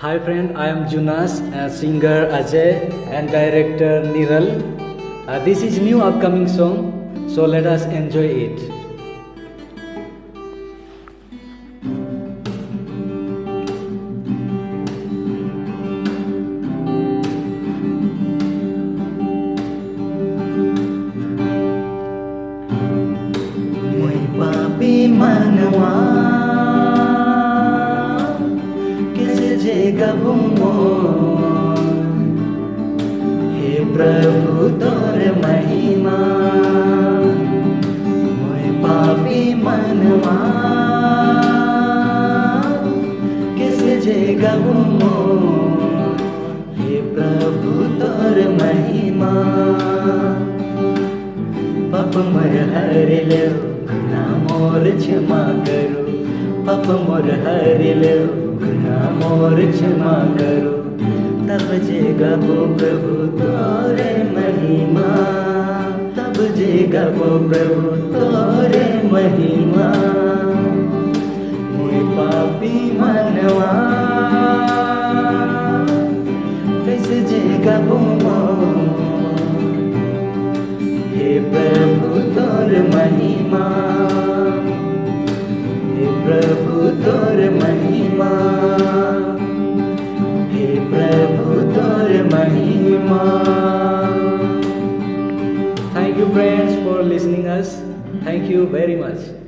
Hi friend, I am Jonas, singer Ajay and director Niral. This is new upcoming song, so let us enjoy it. पापी मनवा किस जगह हे प्रभु तोर महिमा मोय पापी मनवा किस जगह हे प्रभु तोर महिमा पाप मोर हर लो गुनाह मोर क्षमा करो पाप मोर हर लो गुनाह मोर क्षमा करो तब जेगा वो प्रभु तोरे महिमा तब जेगा वो प्रभु तोरे महिमा मोय पापी मनवा कैसे जेगा वो हे प्रभु तोर महिमा हे प्रभु तोर महिमा हे प्रभु तोर महिमा. Thank you friends for listening us. Thank you very much.